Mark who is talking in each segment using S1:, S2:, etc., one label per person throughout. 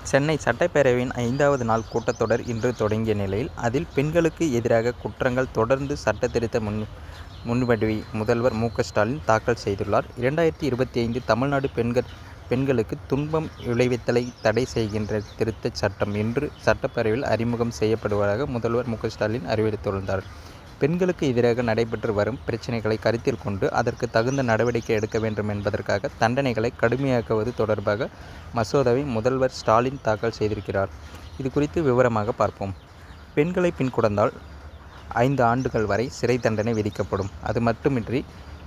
S1: சென்னை சட்டப்பேரவையின் 5வது நாள் கூட்டத்தொடர் இன்று தொடங்கிய நிலையில், அதில் பெண்களுக்கு எதிராக குற்றங்கள் தொடர்ந்து சட்டத்திருத்த முன்வடிவை முதல்வர் மு. க. ஸ்டாலின் தாக்கல் செய்துள்ளார். 2025 தமிழ்நாடு பெண்களுக்கு துன்பம் விளைவித்தலை தடை செய்கின்ற திருத்தச் சட்டம் இன்று சட்டப்பேரவையில் அறிமுகம் செய்யப்படுவதாக முதல்வர் மு. க. ஸ்டாலின் அறிவித்துள்ளார். பெண்களுக்கு எதிராக நடைபெற்று வரும் பிரச்சினைகளை கருத்தில் கொண்டு அதற்கு தகுந்த நடவடிக்கை எடுக்க வேண்டும் என்பதற்காக தண்டனைகளை கடுமையாக்குவது தொடர்பாக மசோதாவை முதல்வர் ஸ்டாலின் தாக்கல் செய்திருக்கிறார். இது குறித்து விவரமாக பார்ப்போம். பெண்களை பின்குடந்தால் 5 ஆண்டுகள் வரை சிறை தண்டனை விதிக்கப்படும். அது மட்டுமின்றி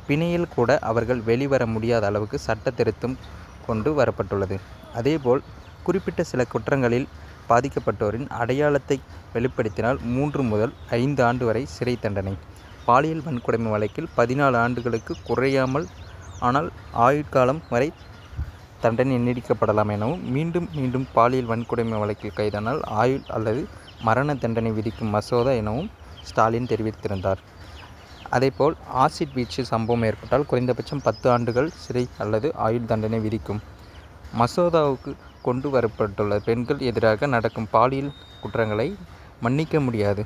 S1: பிணையில் கூட அவர்கள் வெளிவர முடியாத அளவுக்கு சட்ட திருத்தம் கொண்டு வரப்பட்டுள்ளது. அதேபோல் குறிப்பிட்ட சில குற்றங்களில் பாதிக்கப்பட்டோரின் அடையாளத்தை வெளிப்படுத்தினால் 3 முதல் 5 ஆண்டு வரை சிறை தண்டனை. பாலியல் வன்கொடுமை வழக்கில் 14 ஆண்டுகளுக்கு குறையாமல் ஆனால் ஆயுட்காலம் வரை தண்டனை நீடிக்கப்படலாம் எனவும், மீண்டும் பாலியல் வன்கொடுமை வழக்கில் கைதானால் ஆயுள் அல்லது மரண தண்டனை விதிக்கும் மசோதா எனவும் ஸ்டாலின் தெரிவித்திருந்தார். அதேபோல் ஆசிட் வீச்சு சம்பவம் ஏற்பட்டால் குறைந்தபட்சம் 10 ஆண்டுகள் சிறை அல்லது ஆயுள் தண்டனை விதிக்கும் மசோதாவுக்கு கொண்டு வரப்பட்டுள்ள பெண்கள் எதிராக நடக்கும் பாலியல் குற்றங்களை மன்னிக்க முடியாது.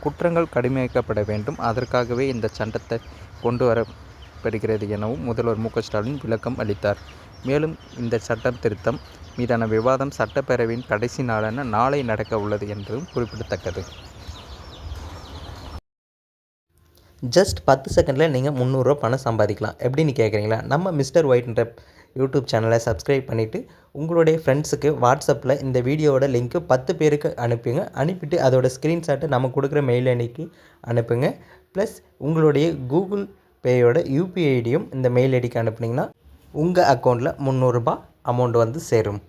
S1: குற்றங்கள் கடுமையாக்கப்பட வேண்டும். அதற்காகவே இந்த சட்டத்தை கொண்டு வரப்படுகிறது எனவும் முதல்வர் மு. க. ஸ்டாலின் விளக்கம் அளித்தார். மேலும் இந்த சட்ட திருத்தம் மீதான விவாதம் சட்டப்பேரவையின் கடைசி நாளான நாளை நடக்க உள்ளது என்பதும் குறிப்பிடத்தக்கது.
S2: ஜஸ்ட் 10 செகண்டில் நீங்கள் 300 ரூபா பணம் சம்பாதிக்கலாம். எப்படின்னு கேட்குறீங்களா? நம்ம மிஸ்டர் ஒயிட்ன்ற யூடியூப் சேனலை சப்ஸ்கிரைப் பண்ணிவிட்டு உங்களுடைய ஃப்ரெண்ட்ஸுக்கு வாட்ஸ்அப்பில் இந்த வீடியோவோட லிங்க்கு 10 பேருக்கு அனுப்பிட்டு அதோட ஸ்க்ரீன்ஷாட்டை நம்ம கொடுக்குற மெயில் ஐடிக்கு அனுப்புங்க. ப்ளஸ் உங்களுடைய கூகுள் பேயோட யூபிஐ ஐடியும் இந்த மெயில் ஐடிக்கு அனுப்புனீங்கன்னா உங்கள் அக்கௌண்ட்டில் 300 ரூபா அமௌண்ட் வந்து சேரும்.